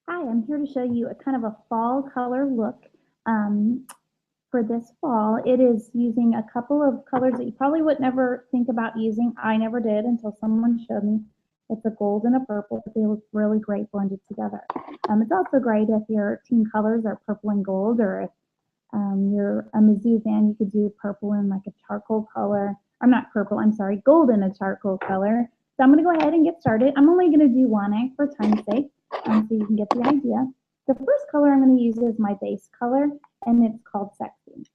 Hi, I'm here to show you a kind of a fall color look. For this fall, it is using a couple of colors that you probably would never think about using. I never did until someone showed me. It's a gold and a purple, but they look really great blended together. It's also great if your team colors are purple and gold, or if you're a Mizzou fan, you could do purple and like a charcoal color. I'm not purple, I'm sorry, gold and a charcoal color. So I'm going to go ahead and get started. I'm only going to do one egg for time's sake, so you can get the idea. The first color I'm going to use is my base color, and it's called Sexy.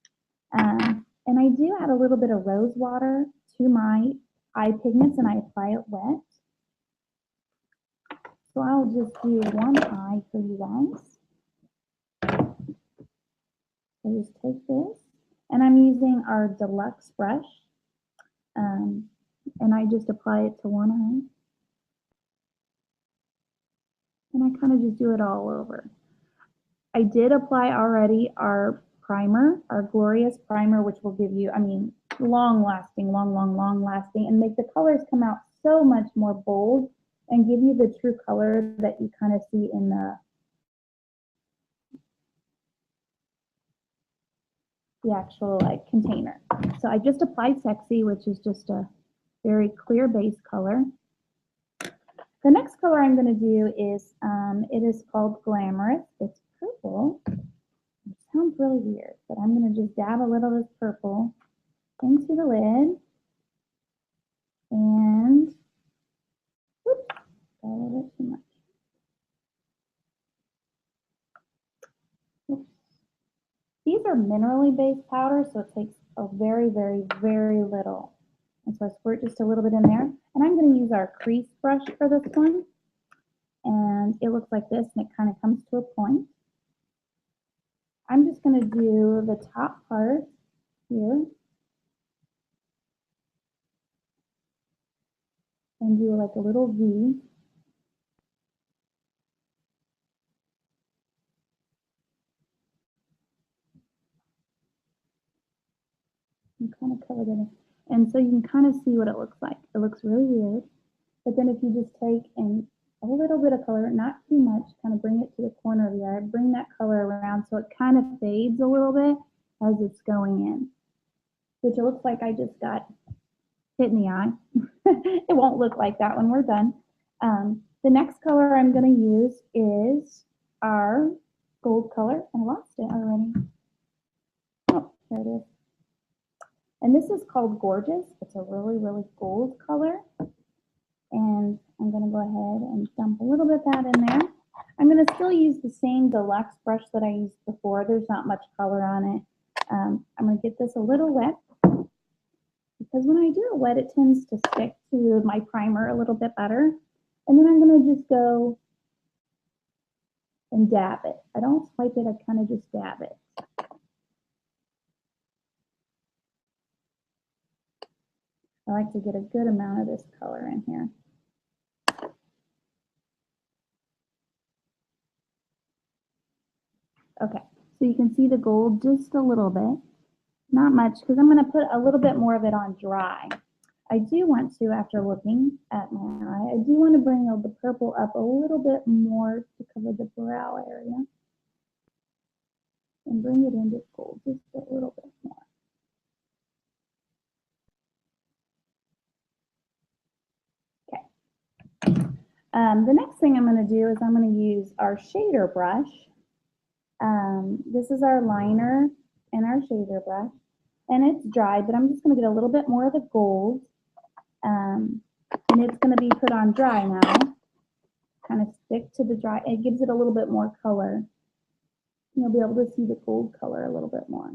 And I do add a little bit of rose water to my eye pigments, and I apply it wet. So I'll just do one eye for you guys. So just take this, and I'm using our deluxe brush, and I just apply it to one eye. And I kind of just do it all over. I did apply already our primer, our glorious primer, which will give you, long lasting, long lasting, and make the colors come out so much more bold and give you the true color that you kind of see in the actual like container. So I just applied Sexy, which is just a very clear base color. The next color I'm going to do is, it is called Glamorous. It's purple. It sounds really weird, but I'm going to just dab a little of this purple into the lid. And, whoops, got a little bit too much. Oops. These are minerally based powders, so it takes a very, very, very little. And so I squirt just a little bit in there. And I'm going to use our crease brush for this one. And it looks like this, and it kind of comes to a point. I'm just going to do the top part here and do like a little V. And kind of cover that in. And so you can kind of see what it looks like. It looks really weird. But then if you just take and a little bit of color, not too much, kind of bring it to the corner of the eye, bring that color around so it kind of fades a little bit as it's going in, which it looks like I just got hit in the eye. It won't look like that when we're done. The next color I'm going to use is our gold color. I lost it already. Oh, there it is. And this is called Gorgeous. It's a really, really gold color. And I'm going to go ahead and dump a little bit of that in there. I'm going to still use the same deluxe brush that I used before. There's not much color on it. I'm going to get this a little wet, because when I do it wet, it tends to stick to my primer a little bit better. And then I'm going to just go and dab it. I don't swipe it, I kind of just dab it. I like to get a good amount of this color in here. Okay, so you can see the gold just a little bit. Not much, because I'm going to put a little bit more of it on dry. I do want to, after looking at my eye, I do want to bring the purple up a little bit more to cover the brow area. And bring it into gold just a little bit more. The next thing I'm going to do is I'm going to use our shader brush. This is our liner and our shader brush. And it's dry, but I'm just going to get a little bit more of the gold. And it's going to be put on dry now. Kind of stick to the dry. It gives it a little bit more color. You'll be able to see the gold color a little bit more.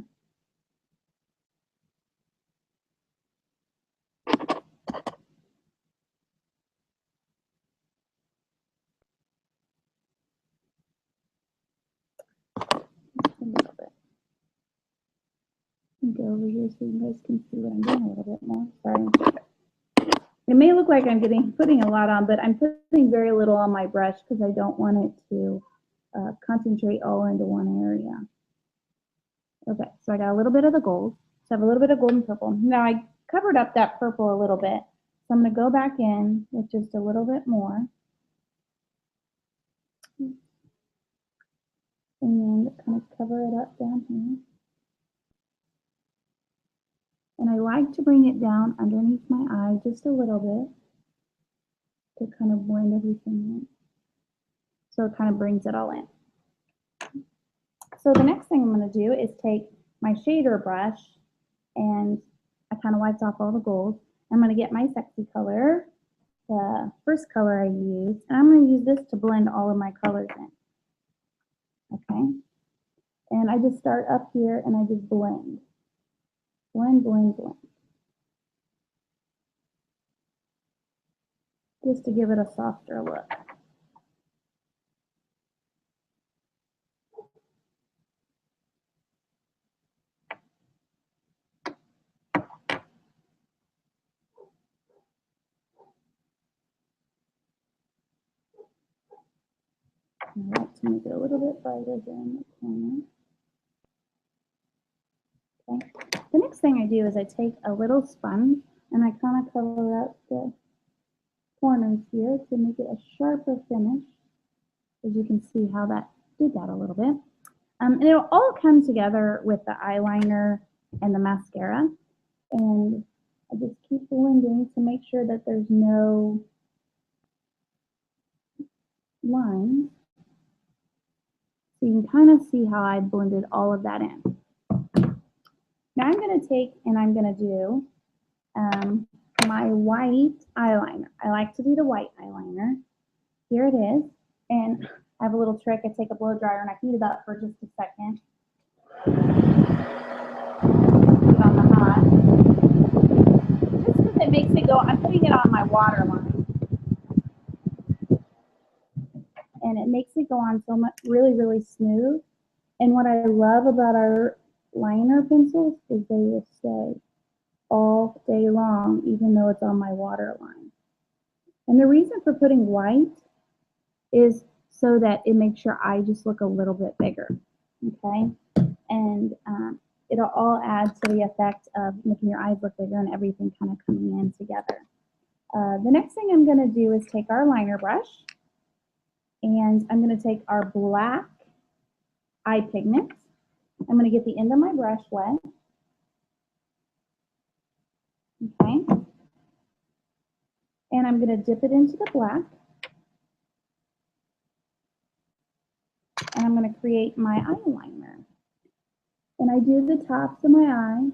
A little bit. Go over here so you guys can see what I'm doing a little bit more. Sorry. It may look like I'm putting a lot on, but I'm putting very little on my brush because I don't want it to concentrate all into one area. Okay, so I got a little bit of the gold. So I have a little bit of gold and purple. Now I covered up that purple a little bit. So I'm going to go back in with just a little bit more. kind of cover it up down here. And I like to bring it down underneath my eye just a little bit to kind of blend everything in. So it kind of brings it all in. So the next thing I'm going to do is take my shader brush, and I kind of wiped off all the gold. I'm going to get my sexy color, the first color I used, and I'm going to use this to blend all of my colors in. Okay? And I just start up here and I just blend. Blend, blend, blend. Just to give it a softer look. I like to make it a little bit brighter there in the corner. Okay. The next thing I do is I take a little sponge and I kind of cover up the corners here to make it a sharper finish. As you can see how that did that a little bit. And it'll all come together with the eyeliner and the mascara. And I just keep blending to make sure that there's no lines. So you can kind of see how I blended all of that in. Now I'm going to take and I'm going to do my white eyeliner. I like to do the white eyeliner. Here it is. And I have a little trick. I take a blow dryer and I heat it up for just a second. Put it on the hot. Just because it makes it go, I'm putting it on my water line. And it makes it go on so much, really, really smooth. And what I love about our liner pencils is they will stay all day long, even though it's on my water line. And the reason for putting white is so that it makes your eye just look a little bit bigger, okay? And it'll all add to the effect of making your eyes look bigger and everything kind of coming in together. The next thing I'm going to do is take our liner brush, and I'm going to take our black eye pigment. I'm going to get the end of my brush wet. Okay. And I'm going to dip it into the black. And I'm going to create my eyeliner. And I do the tops of my eye.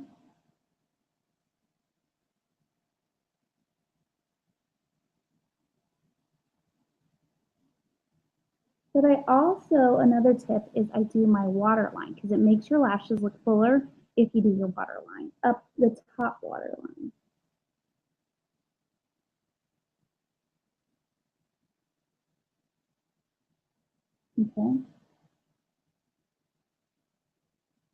But I also, another tip is I do my waterline because it makes your lashes look fuller if you do your waterline, up the top waterline. Okay.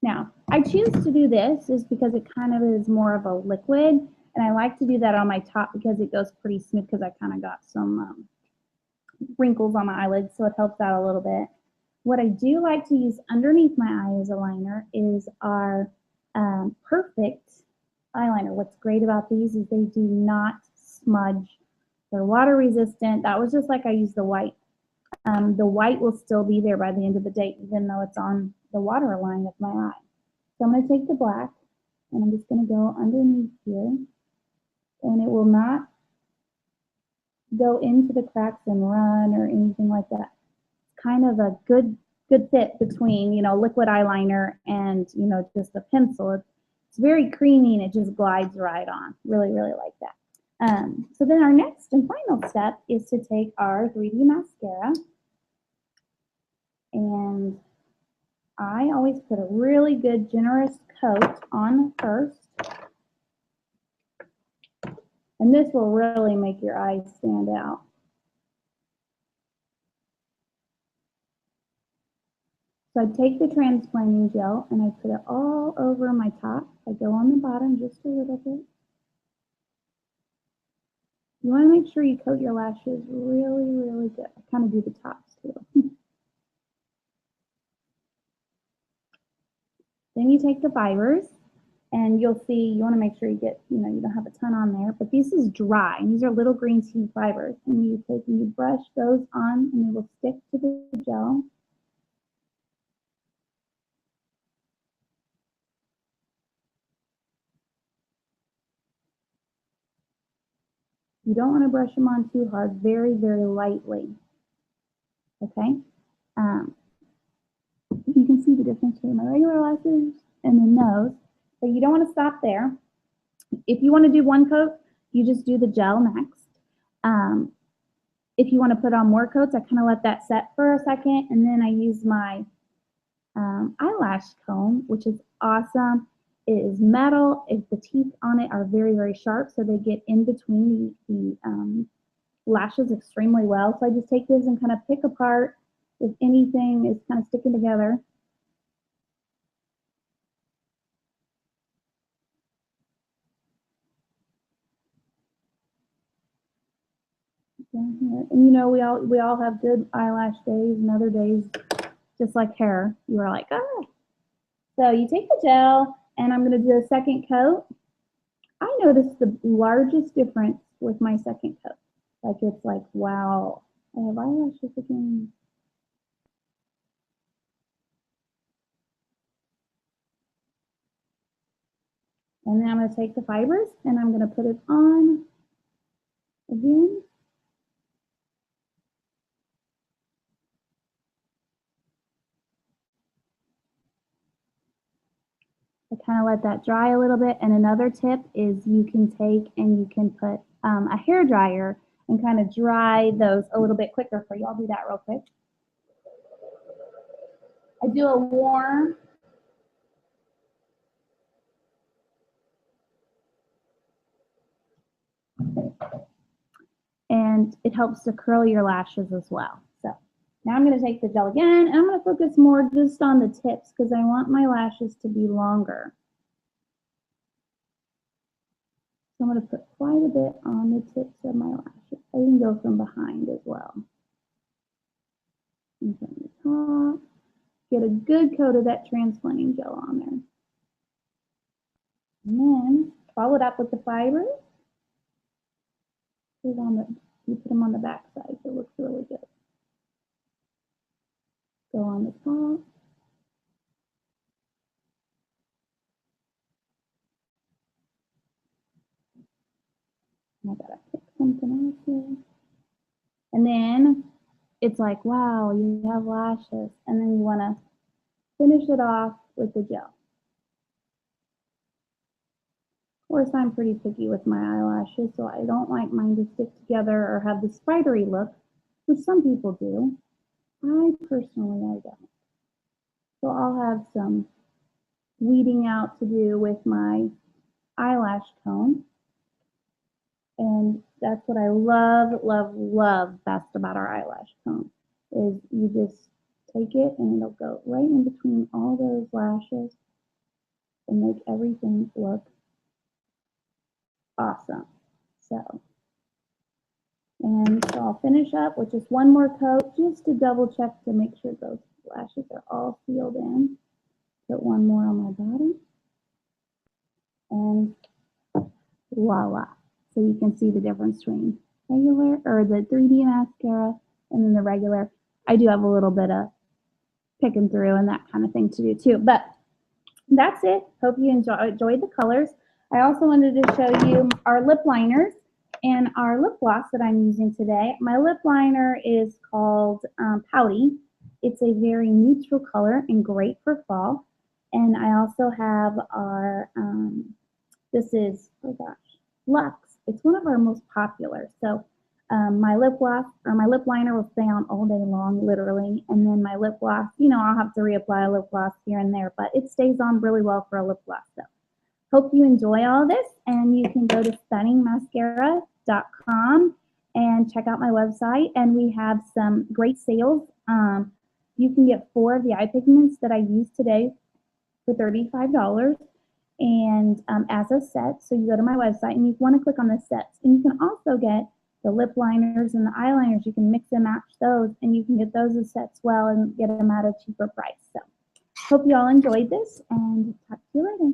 Now, I choose to do this is because it kind of is more of a liquid, and I like to do that on my top because it goes pretty smooth because I kind of got some wrinkles on my eyelids, so it helps out a little bit. What I do like to use underneath my eye as a liner is our Perfect eyeliner. What's great about these is they do not smudge. They're water resistant. That was just like I used the white. The white will still be there by the end of the day, even though it's on the water line of my eye. So I'm going to take the black, and I'm just going to go underneath here, and it will not go into the cracks and run or anything like that. It's kind of a good fit between, you know, liquid eyeliner and, you know, just a pencil. It's very creamy and it just glides right on. Really, really like that. So then our next and final step is to take our 3D mascara, and I always put a really good generous coat on first. And this will really make your eyes stand out. So I take the transplanting gel and I put it all over my top. I go on the bottom just a little bit. You want to make sure you coat your lashes really, really good. I kind of do the tops too. Then you take the fibers, and you'll see, you want to make sure you get, you know, you don't have a ton on there, but this is dry, and these are little green tea fibers, and you take and you brush those on, and they will stick to the gel. You don't want to brush them on too hard, very, very lightly. Okay? You can see the difference between my regular lashes and then those. But you don't want to stop there. If you want to do one coat, you just do the gel next. If you want to put on more coats, I kind of let that set for a second, and then I use my eyelash comb, which is awesome. It is metal. The teeth on it are very, very sharp, so they get in between the lashes extremely well. So I just take this and kind of pick apart if anything is kind of sticking together. Down here. And you know, we all have good eyelash days and other days just like hair. You are like, ah. So you take the gel, and I'm going to do a second coat. I noticed the largest difference with my second coat. Like, it's like, wow, I have eyelashes again. And then I'm going to take the fibers, and I'm going to put it on again. I kind of let that dry a little bit. And another tip is you can take and you can put a hair dryer and kind of dry those a little bit quicker for you. I'll do that real quick. I do a warm and it helps to curl your lashes as well. So now I'm going to take the gel again, and I'm going to focus more just on the tips because I want my lashes to be longer. So I'm going to put quite a bit on the tips of my lashes. I can go from behind as well. And from the top, get a good coat of that transplanting gel on there. And then follow it up with the fibers. You put them on the back side, so it looks really good. Go on the top. I gotta pick something else here. And then it's like, wow, you have lashes. And then you want to finish it off with the gel. Of course, I'm pretty picky with my eyelashes, so I don't like mine to stick together or have the spidery look, which some people do. I don't. So I'll have some weeding out to do with my eyelash comb. And that's what I love, love, love best about our eyelash comb is you just take it and it'll go right in between all those lashes and make everything look awesome. So I'll finish up with just one more coat just to double check to make sure those lashes are all sealed in. Put one more on my bottom. And voila. So you can see the difference between regular or the 3D mascara and then the regular. I do have a little bit of picking through and that kind of thing to do too. But that's it. Hope you enjoyed the colors. I also wanted to show you our lip liners and our lip gloss that I'm using today. My lip liner is called Pouty. It's a very neutral color and great for fall. And I also have our, this is, oh gosh, Lux. It's one of our most popular. So my lip gloss or my lip liner will stay on all day long, literally. And then my lip gloss, you know, I'll have to reapply a lip gloss here and there, but it stays on really well for a lip gloss. So hope you enjoy all of this, and you can go to stunningmascara.com and check out my website. And we have some great sales. You can get 4 of the eye pigments that I used today for $35 and as a set. So you go to my website and you want to click on the sets, and you can also get the lip liners and the eyeliners. You can mix and match those, and you can get those as sets well and get them at a cheaper price. So hope you all enjoyed this, and talk to you later.